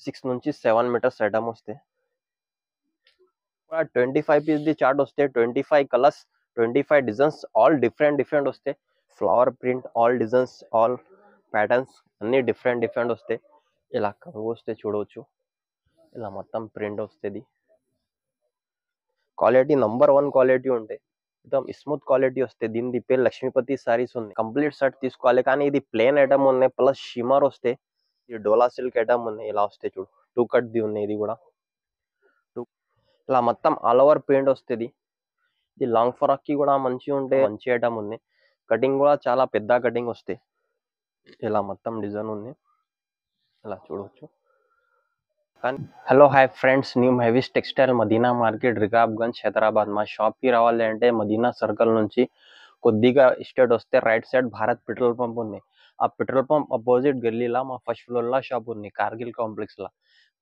6 నుంచి 7 metres item వస్తాయి. 25 piece the chart వస్తాయి. 25 కలర్స్, 25 డిజైన్స్, ఆల్ డిఫరెంట్ వస్తాయి. Flower print, all designs, all patterns అన్ని డిఫరెంట్ వస్తాయి. ఇలా కంగు వస్తే చూడవచ్చు. ఇలా మొత్తం ప్రింట్ వస్తుంది. క్వాలిటీ నంబర్ 1 క్వాలిటీ ఉంటాయి. एकदम స్మూత్ క్వాలిటీ వస్తాయి. దీని పేరు లక్ష్మీపతి సారీస్ ఉంది. కంప్లీట్ సెట్ తీసుకోవాలి. కానీ ఇది ప్లేన్ ఐటమ్ ఉన్నాయి, ప్లస్ షిమర్ వస్తాయి. ఇది డోలా సిల్క్ ఐటమ్ ఉన్నాయి. ఇలా వస్తాయి చూడు. 2 కట్ ది ఉన్నాయి. ఇది కూడా ఇలా మొత్తం ఆల్ ఓవర్ ప్రింట్ వస్తుంది. ఇది లాంగ్ ఫ్రాక్ కి కూడా మంచిగా ఉంటాయి. మంచి ఐటమ్ ఉంది. కటింగ్ కూడా చాలా పెద్ద కటింగ్ వస్తాయి. ఇలా మొత్తం డిజైన్ ఉంది. ఇలా చూడవచ్చు. Hello hi friends, new heavies textile Madina market, Rikabganj, Hyderabad. మా షాప్కి రావాలి అంటే మదీనా సర్కిల్ నుంచి కొద్దిగా స్టేట్ వస్తే right side Bharat petrol pump ఉంది. ఆ పెట్రోల్ పంప్ అపోజిట్ గల్లీలో మా ఫస్ట్ ఫ్లోర్లో షాప్ ఉంది, కార్గిల్ కాంప్లెక్స్లో.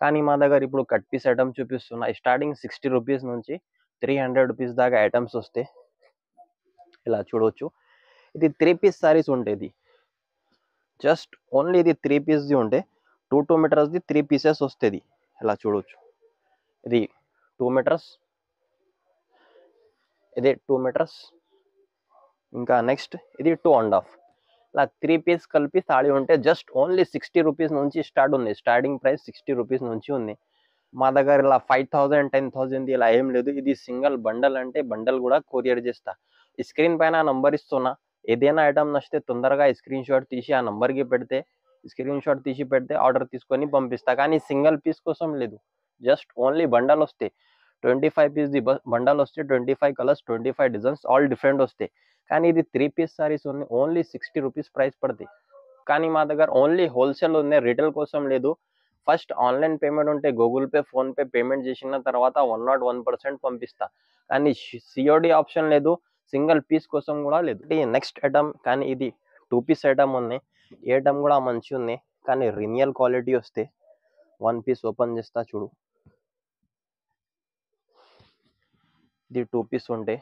కానీ మా దగ్గర ఇప్పుడు కట్ పీస్ ఐటమ్ చూపిస్తున్నా. స్టార్టింగ్ 60 రూపీస్ నుంచి 300 రూపీస్ దాకా ఐటమ్స్ వస్తాయి. ఇలా చూడవచ్చు. ఇది 3 పీస్ సారీస్ ఉంటుంది. జస్ట్ ఓన్లీ ఇది 3 పీస్ది ఉంటే 2 మీటర్స్ది 3 పీసెస్ వస్తుంది. ఇలా చూడవచ్చు. ఇది 2 మీటర్స్, ఇది 2 మీటర్స్, ఇంకా నెక్స్ట్ ఇది 2.5. ఇలా 3 పీస్ కలిపి సాడీ ఉంటే జస్ట్ ఓన్లీ 60 రూపీస్ నుంచి స్టార్ట్ ఉంది. స్టార్టింగ్ ప్రైస్ 60 రూపీస్ నుంచి ఉంది. మా దగ్గర ఇలా 5000, 10,000 ఇలా ఏం లేదు. ఇది సింగిల్ బండల్ అంటే బండల్ కూడా కొరియర్ చేస్తా. స్క్రీన్ పైన నంబర్ ఇస్తున్నా. ఏదైనా ఐటమ్ నచ్చితే తొందరగా స్క్రీన్ షాట్ తీసి ఆ నంబర్కి పెడితే, ఆర్డర్ తీసుకొని పంపిస్తా. కానీ సింగిల్ పీస్ కోసం లేదు, జస్ట్ ఓన్లీ బండల్ వస్తాయి. 25 పీస్ ది బండల్ వస్తే 25 కలర్స్, 25 డిజైన్స్, ఆల్ డిఫరెంట్ వస్తాయి. కానీ ఇది 3 పీస్ సారీస్ ఉంది. ఓన్లీ 60 రూపీస్ ప్రైస్ పడుతుంది. కానీ మా దగ్గర ఓన్లీ హోల్సేల్ ఉంది, రిటైల్ కోసం లేదు. ఫస్ట్ ఆన్లైన్ పేమెంట్ ఉంటే Google pay, phone pay payment చేసిన తర్వాత 101% పంపిస్తా. కానీ సిఓడి ఆప్షన్ లేదు. సింగిల్ పీస్ కోసం కూడా లేదు. నెక్స్ట్ ఐటమ్, కానీ ఇది 2 పీస్ ఐటమ్ ఉంది. ఈ ఐటమ్ కూడా మంచి ఉంది, కానీ రియల్ క్వాలిటీ వస్తే 1 పీస్ ఓపెన్ చేస్తా చూడు. ఇది 2 పీస్ ఉంటే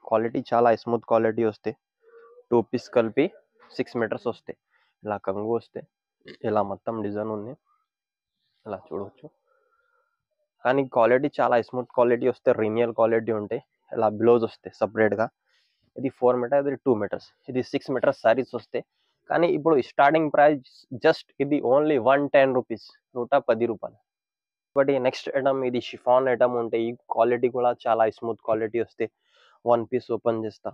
క్వాలిటీ చాలా స్మూత్ క్వాలిటీ వస్తే 2 పీస్ కలిపి 6 మీటర్స్ వస్తాయి. ఇలా కంగు వస్తే ఇలా మొత్తం డిజైన్ ఉంది. ఇలా చూడవచ్చు. కానీ క్వాలిటీ చాలా స్మూత్ క్వాలిటీ వస్తే, రియల్ క్వాలిటీ ఉంటాయి. ఇలా బ్లౌజ్ వస్తాయి సపరేట్గా. ఇది 4 మీటర్, ఇది 2 మీటర్స్, ఇది 6 మీటర్స్ సారీస్ వస్తాయి. కానీ ఇప్పుడు స్టార్టింగ్ ప్రైస్ జస్ట్ ఇది ఓన్లీ 110 రూపీస్, 110 రూపాయలు. బట్ ఈ నెక్స్ట్ ఐటమ్ ఇది షిఫాన్ ఐటమ్ ఉంటే ఈ క్వాలిటీ కూడా చాలా స్మూత్ క్వాలిటీ వస్తే 1 పీస్ ఓపెన్ చేస్తా.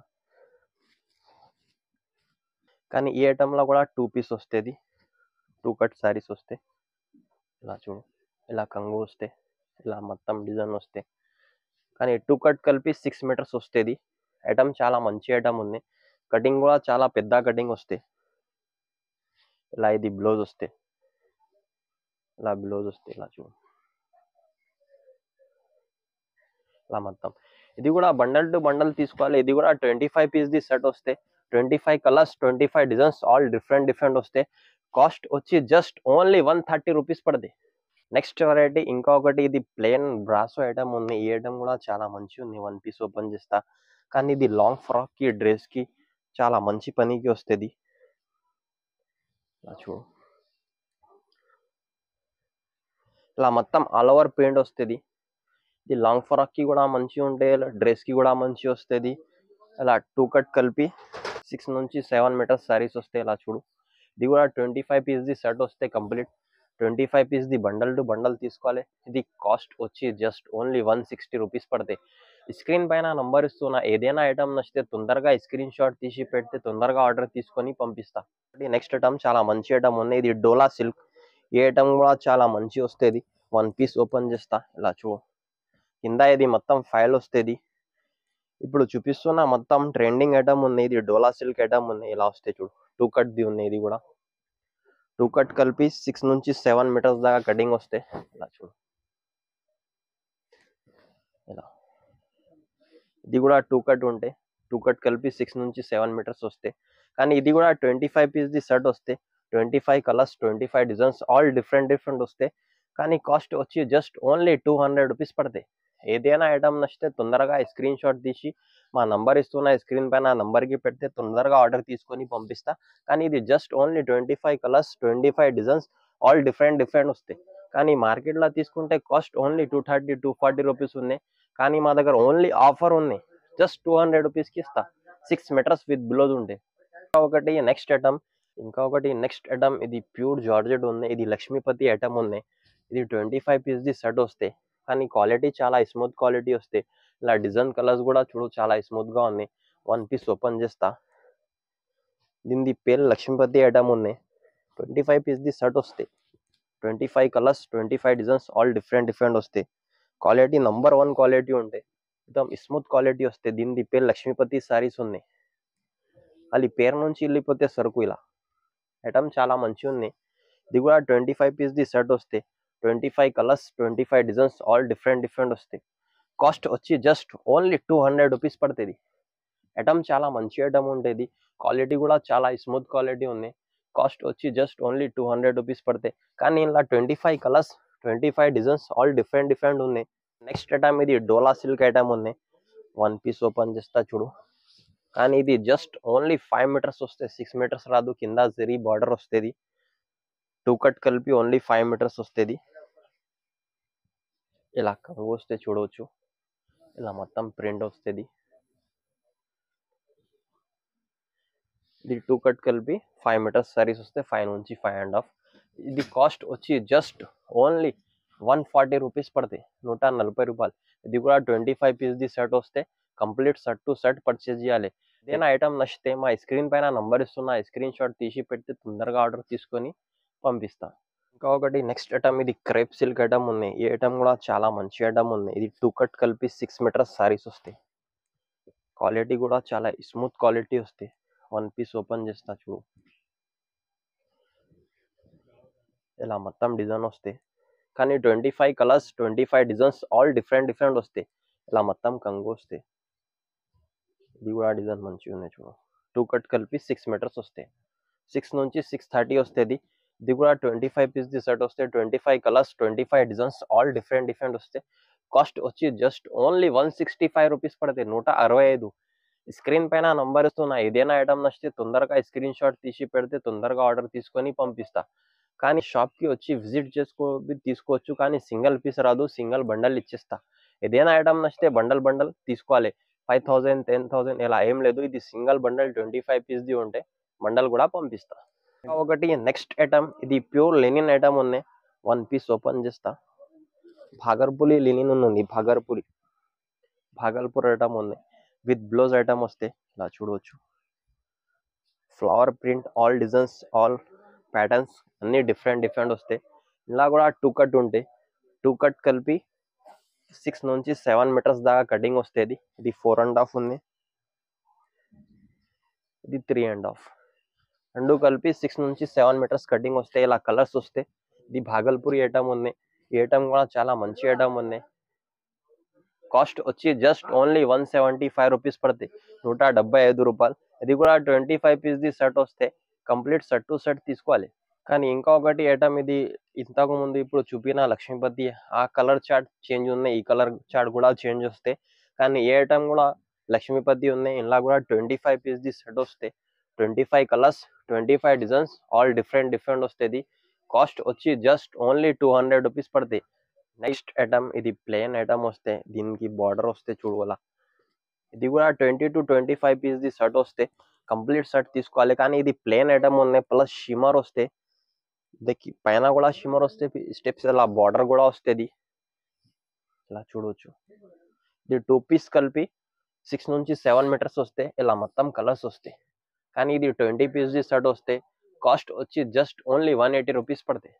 కానీ ఈ ఐటమ్లో కూడా 2 పీస్ వస్తుంది. 2 కట్ సారీస్ వస్తాయి. ఇలా చూడు. ఇలా కంగు వస్తే ఇలా మొత్తం డిజైన్ వస్తాయి. కానీ 2 కట్ కలిపి 6 మీటర్స్ వస్తుంది. ఐటమ్ చాలా మంచి ఐటమ్ ఉంది. కటింగ్ కూడా చాలా పెద్ద కటింగ్ వస్తాయి. ఇలా ఇది బ్లౌజ్ వస్తాయి. ఇలా బ్లౌజ్ వస్తాయి. ఇలా చూడు. ఇలా మొత్తం ఇది కూడా బండల్ టు బండల్ తీసుకోవాలి. ఇది కూడా 25 పీస్ ది సెట్ వస్తే 25 కలర్స్, 25 డిజైన్స్, ఆల్ డిఫరెంట్ వస్తాయి. కాస్ట్ వచ్చి జస్ట్ ఓన్లీ 130 రూపీస్ పడుతుంది. నెక్స్ట్ వెరైటీ ఇంకొకటి, ఇది ప్లేన్ బ్రాసో ఐటమ్ ఉంది. ఈ ఐటమ్ కూడా చాలా మంచి ఉంది. 1 పీస్ ఓపెన్ చేస్తా. కానీ ఇది లాంగ్ ఫ్రాక్ కి, డ్రెస్ కి చాలా మంచి పనికి వస్తుంది. ఇలా చూడు. ఇలా మొత్తం ఆల్ ఓవర్ ప్రింట్ వస్తుంది. ఇది లాంగ్ ఫ్రాక్ కి కూడా మంచి ఉంటాయి, డ్రెస్ కి కూడా మంచి వస్తుంది. ఇలా 2 కట్ కలిపి 6 నుంచి 7 మీటర్స్ సారీస్ వస్తాయి. ఇలా చూడు. ఇది కూడా 25 పీస్ ది సెట్ వస్తే కంప్లీట్. 25 పీస్ ది బండల్ టు బండల్ తీసుకోవాలి. ఇది కాస్ట్ వచ్చి జస్ట్ ఓన్లీ 160 రూపీస్ పడతాయి. స్క్రీన్ పైన నంబర్ ఇస్తున్నా. ఏదైనా ఐటమ్ నచ్చితే తొందరగా స్క్రీన్ షాట్ తీసి పెడితే తొందరగా ఆర్డర్ తీసుకొని పంపిస్తా. నెక్స్ట్ ఐటమ్ చాలా మంచి ఐటమ్ ఉంది. ఇది డోలా సిల్క్. ఈ ఐటమ్ కూడా చాలా మంచి వస్తుంది. 1 పీస్ ఓపెన్ చేస్తా. ఇలా చూడు. కింద ఇది మొత్తం ఫైల్ వస్తుంది. ఇప్పుడు చూపిస్తున్న మొత్తం ట్రెండింగ్ ఐటమ్ ఉంది. ఇది డోలా సిల్క్ ఐటమ్ ఉంది. ఇలా వస్తే చూడు. 2 కట్ ది ఉంది. ఇది కూడా 2 కట్ కలిపి 6 నుంచి 7 మీటర్స్ దాకా కటింగ్ వస్తే. ఇలా చూడు. ఇలా ఇది కూడా 2 కట్ ఉంటే 2 కట్ కలిపి 6 నుంచి 7 మీటర్స్ వస్తే. కానీ ఇది కూడా 25 పీస్ ది సెట్ వస్తే 25 కలర్స్, 25 డిజైన్స్, ఆల్ డిఫరెంట్ వస్తే. కానీ కాస్ట్ వచ్చి జస్ట్ ఓన్లీ 200 రూపీస్ పడతాయి. ఏదైనా ఐటమ్ నచ్చితే తొందరగా స్క్రీన్ షాట్ తీసి మా నంబర్ ఇస్తున్న స్క్రీన్ పైన ఆ నంబర్కి పెడితే తొందరగా ఆర్డర్ తీసుకొని పంపిస్తా. కానీ ఇది just only 25 colours, 25 designs, all different వస్తాయి. కానీ మార్కెట్లో తీసుకుంటే కాస్ట్ ఓన్లీ 230-240 రూపీస్ ఉన్నాయి. కానీ మా దగ్గర ఓన్లీ ఆఫర్ ఉంది, జస్ట్ 200 రూపీస్కి ఇస్తా. 6 మీటర్స్ విత్ బ్లౌజ్ ఉండే. ఇంకా ఒకటి నెక్స్ట్ ఐటమ్ ఇది ప్యూర్ జార్జెట్ ఉంది. ఇది లక్ష్మీపతి ఐటమ్ ఉంది. ఇది 25 పీస్ది సెట్ వస్తాయి. కానీ క్వాలిటీ చాలా స్మూత్ క్వాలిటీ వస్తాయి. ఇలా డిజైన్ కలర్స్ కూడా చూడు చాలా స్మూత్గా ఉన్నాయి. 1 పీస్ ఓపెన్ చేస్తా. దీని పేరు లక్ష్మీపతి ఐటమ్ ఉంది. 25 పీస్ది సెట్ వస్తాయి. 25 కలర్స్, 25 డిజైన్స్, ఆల్ డిఫరెంట్ వస్తాయి. క్వాలిటీ నంబర్ 1 క్వాలిటీ ఉంటాయి. మొత్తం స్మూత్ క్వాలిటీ వస్తాయి. దీని పేరు లక్ష్మీపతి సారీస్ ఉన్నాయి. అది పేరు నుంచి వెళ్ళిపోతే సరుకు ఇలా ఐటమ్ చాలా మంచిగా ఉంది. ఇది కూడా 25 పీస్ది సెట్ వస్తాయి. 25 కలర్స్, 25 డిజైన్స్, ఆల్ డిఫరెంట్ వస్తాయి. కాస్ట్ వచ్చి జస్ట్ ఓన్లీ 200 రూపీస్ పడుతుంది. ఐటమ్ చాలా మంచి ఐటమ్ ఉంటుంది. క్వాలిటీ కూడా చాలా స్మూత్ క్వాలిటీ ఉంది. కాస్ట్ వచ్చి జస్ట్ ఓన్లీ 200 రూపీస్ పడతాయి. కానీ ఇలా 25 కలర్స్, 25 డిజైన్స్, ఆల్ డిఫరెంట్ ఉన్నాయి. నెక్స్ట్ ఐటమ్ ఇది డోలా సిల్క్ ఐటమ్ ఉంది. 1 పీస్ ఓపెన్ చేస్తా చూడు. కానీ ఇది జస్ట్ ఓన్లీ 5 మీటర్స్ వస్తాయి. 6 మీటర్స్ రాదు. కింద జరీ బార్డర్ వస్తుంది. 2 కట్ కలిపి ఓన్లీ 5 మీటర్స్ వస్తుంది. ఇలా కంగు వస్తే చూడవచ్చు. ఇలా మొత్తం ప్రింట్ వస్తుంది. ఇది 2 కట్ కలిపి 5 మీటర్స్ సారీస్ వస్తే 5 నుంచి 5.5. ఇది కాస్ట్ వచ్చి జస్ట్ ఓన్లీ 140 రూపీస్ పడతాయి. 140 రూపాయలు. ఇది కూడా 25 పీస్ది సెట్ వస్తే complete set to set purchase చేయాలి. ఏదైనా ఐటమ్ నచ్చితే మా స్క్రీన్ పైన నంబర్ ఇస్తున్నా, స్క్రీన్ షాట్ తీసి పెడితే తొందరగా ఆర్డర్ తీసుకొని పంపిస్తా. ఇంకా ఒకటి నెక్స్ట్ ఐటమ్ ఇది క్రేప్ సిల్క్ ఐటమ్ ఉంది. ఈ ఐటమ్ కూడా చాలా మంచి ఐటమ్ ఉంది. ఇది 2 కట్ కలిపి 6 మీటర్స్ సారీస్ వస్తాయి. క్వాలిటీ కూడా చాలా స్మూత్ క్వాలిటీ వస్తాయి. 1 పీస్ ఓపెన్ చేస్తా చూడు. ఇలా మొత్తం డిజైన్ వస్తాయి. కానీ 25 కలర్స్, 25 డిజైన్స్, ఆల్ డిఫరెంట్ వస్తాయి. ఇలా మొత్తం కంగు వస్తాయి. ఇది కూడా డిజైన్ మంచిగా ఉంది చూడు. 2 కట్ కలిపి 6 మీటర్స్ వస్తాయి. 6 నుంచి 630 వస్తుంది. ఇది కూడా 25 పీస్ది సెట్ వస్తే 25 కలర్స్, 25 డిజైన్స్, ఆల్ డిఫరెంట్ వస్తాయి. కాస్ట్ వచ్చి జస్ట్ ఓన్లీ 165 రూపీస్ పడతాయి. 165. స్క్రీన్ పైన నంబర్ ఇస్తున్నా. ఏదైనా ఐటమ్ నచ్చితే తొందరగా స్క్రీన్ షాట్ తీసి పెడితే తొందరగా ఆర్డర్ తీసుకొని పంపిస్తా. కానీ షాప్కి వచ్చి విజిట్ తీసుకోవచ్చు. కానీ సింగిల్ పీస్ రాదు, సింగిల్ బండల్ ఇచ్చేస్తా. ఏదైనా ఐటమ్ నచ్చితే బండల్ తీసుకోవాలి. 5000, 10,000 ఇలా ఏం లేదు. ఇది సింగిల్ బండల్ 25 పీస్ది ఉంటే బండల్ కూడా పంపిస్తా. ఒకటి నెక్స్ట్ ఐటమ్ ఇది ప్యూర్ లెనిన్ ఐటమ్ ఉంది. 1 పీస్ ఓపెన్ చేస్తా. భాగల్పూరి లెనిన్ ఉంది. భాగల్పూర్ ఐటమ్ ఉంది. విత్ బ్లౌజ్ ఐటమ్ వస్తే ఇలా చూడవచ్చు. Flower print, all designs, all patterns అన్ని డిఫరెంట్ వస్తాయి. ఇలా కూడా 2 కట్ ఉంటాయి. 2 కట్ కలిపి 6 నుంచి 7 మీటర్స్ దాకా కటింగ్ వస్తుంది. ఇది 4.5 ఉంది. ఇది 3.5. 2 కలిపి 6 నుంచి 7 మీటర్స్ కటింగ్ వస్తాయి. ఇలా కలర్స్ వస్తాయి. ఇది భాగల్పూరి ఐటమ్ ఉంది. ఈ ఐటమ్ కూడా చాలా మంచి ఐటమ్ ఉంది. కాస్ట్ వచ్చి జస్ట్ ఓన్లీ 175 రూపీస్ పడతాయి. 175 రూపాయలు. ఇది కూడా 25 పీస్ది సెట్ వస్తే కంప్లీట్ సెట్ టు సెట్ తీసుకోవాలి. కానీ ఇంకా ఒకటి ఐటమ్ ఇది ఇంతకు ముందు ఇప్పుడు చూపిన లక్ష్మీపతి ఆ కలర్ చార్ట్ చేంజ్ ఉన్నాయి. ఈ కలర్ చార్ట్ కూడా చేంజ్ వస్తాయి. కానీ ఏ ఐటమ్ కూడా లక్ష్మీపతి ఉన్నాయి. ఇలా కూడా 25 పీస్ది సెట్ వస్తాయి. 25 కలర్స్, 25 డిజైన్స్, ఆల్ డిఫరెంట్ వస్తుంది. కాస్ట్ వచ్చి జస్ట్ ఓన్లీ 200 రూపీస్ పడతాయి. నెక్స్ట్ ఐటమ్ ఇది ప్లెయిన్ ఐటమ్ వస్తే దీనికి బార్డర్ వస్తే చూడవాల. ఇది కూడా 20 to 25 పీస్ది షర్ట్ వస్తే కంప్లీట్ షర్ట్ తీసుకోవాలి. కానీ ఇది ప్లెయిన్ ఐటమ్ ఉన్నాయి. ప్లస్ షిమర్ వస్తే దీనికి పైన కూడా షిమర్ వస్తే స్టెప్స్ ఇలా బార్డర్ కూడా వస్తుంది. ఇలా చూడవచ్చు. ఇది 2 పీస్ కలిపి 6 నుంచి 7 మీటర్స్ వస్తే ఇలా మొత్తం కలర్స్ వస్తాయి. కానీ ఇది 20 పీస్ది షర్ట్ వస్తే కాస్ట్ వచ్చి జస్ట్ ఓన్లీ 180 రూపీస్ పడతాయి.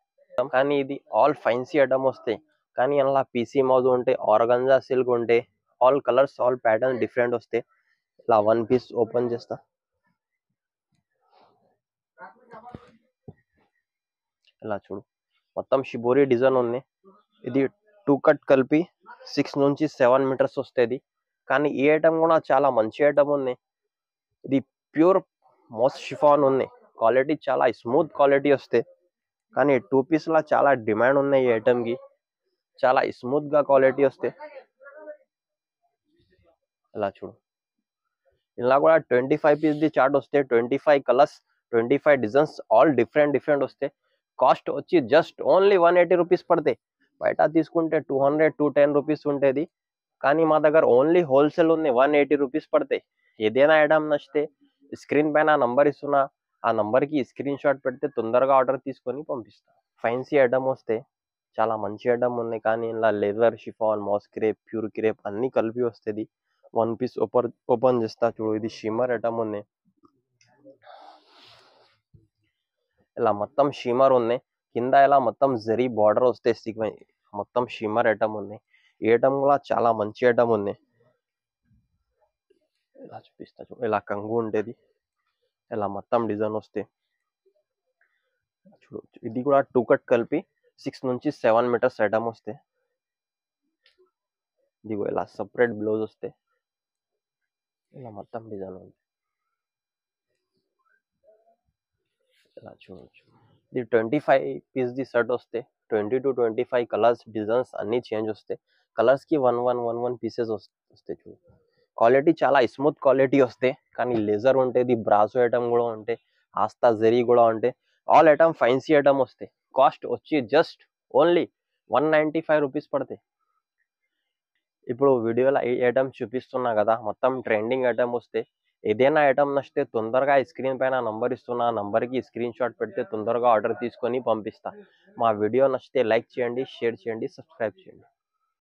కానీ ఇది ఆల్ ఫైన్సీ ఐటమ్ వస్తాయి. కానీ అలా పీసీ మౌజ్ ఉంటాయి, ఆర్గంజా సిల్క్ ఉంటాయి, all colours, all pattern different వస్తాయి. ఇలా 1 పీస్ ఓపెన్ చేస్తా. ఇలా చూడు, మొత్తం షిబోరి డిజైన్ ఉంది. ఇది 2 కట్ కలిపి 6 నుంచి 7 మీటర్స్ వస్తుంది. కానీ ఈ ఐటమ్ కూడా చాలా మంచి ఐటమ్ ఉంది. ఇది ప్యూర్ మోస్ షిఫాన్ ఉంది. క్వాలిటీ చాలా స్మూత్ క్వాలిటీ వస్తాయి. కానీ 2 పీస్లా చాలా డిమాండ్ ఉన్నాయి. ఈ ఐటమ్కి చాలా స్మూత్గా క్వాలిటీ వస్తాయి. ఇలా చూడు, ఇలా కూడా 25 పీస్ది చార్ట్ వస్తే 25 కలర్స్, 25 డిజైన్స్, ఆల్ డిఫరెంట్ వస్తాయి. కాస్ట్ వచ్చి జస్ట్ ఓన్లీ 180 రూపీస్ పడతాయి. బయట తీసుకుంటే 200 210 రూపీస్ ఉండేది. కానీ మా దగ్గర ఓన్లీ హోల్సేల్ ఉంది, 180 రూపీస్ పడతాయి. ఏదైనా ఐటమ్ నచ్చితే స్క్రీన్ పైన నంబర్ ఇస్తున్నా, ఆ నంబర్కి స్క్రీన్ షాట్ పెడితే తొందరగా ఆర్డర్ తీసుకొని పంపిస్తా. ఫ్యాన్సీ ఐటమ్ వస్తే చాలా మంచి ఐటమ్ ఉంది, కానీ ఇలా leather, chiffon, mass crepe, pure crepe అన్నీ కలిపి వస్తుంది. వన్ పీస్ ఓపెన్ చేస్తా చూడు. ఇది షిమ్మర్ ఐటమ్ ఉంది, ఇలా మొత్తం షిమ్మర్ ఉంది. కింద ఇలా మొత్తం జరీ బార్డర్ వస్తే మొత్తం షిమ్మర్ ఐటమ్ ఉంది. ఈ ఐటమ్ కూడా చాలా మంచి ఐటమ్ ఉంది. ఇలా చూపిస్తా చూడు. ఇలా కంగు ఉండేది, ఇలా మొత్తం డిజైన్ వస్తే చూడవచ్చు. ఇది కూడా 2 కట్ కలిపి 6 నుంచి 7 మీటర్స్ ఐటమ్ వస్తే, ఇదిగో ఇలా సపరేట్ బ్లౌజ్ వస్తే ఇలా మొత్తం డిజైన్ ఉంది. ఇలా చూడవచ్చు. ఇది 25 పీస్ ది షర్ట్ వస్తే 20 to 25 కలర్స్, డిజైన్స్ అన్ని చేంజ్ వస్తాయి. కలర్స్ కి 1 పీసెస్ వస్తాయి. చూడు, క్వాలిటీ చాలా స్మూత్ క్వాలిటీ వస్తాయి. కానీ లేజర్ ఉంటుంది, బ్రాసో ఐటమ్ కూడా ఉంటాయి, ఆస్తా జరీ కూడా ఉంటాయి. ఆల్ ఐటమ్ ఫ్యాన్సీ ఐటమ్ వస్తాయి. కాస్ట్ వచ్చి జస్ట్ ఓన్లీ 195 రూపీస్ పడతాయి. ఇప్పుడు వీడియోలో ఈ ఐటమ్ చూపిస్తున్నా కదా, మొత్తం ట్రెండింగ్ ఐటమ్ వస్తే ఏదైనా ఐటమ్ నచ్చితే తొందరగా స్క్రీన్ పైన నంబర్ ఇస్తున్నా, నంబర్కి స్క్రీన్ షాట్ పెడితే తొందరగా ఆర్డర్ తీసుకొని పంపిస్తా. మా వీడియో నచ్చితే లైక్ చేయండి, షేర్ చేయండి, సబ్స్క్రైబ్ చేయండి.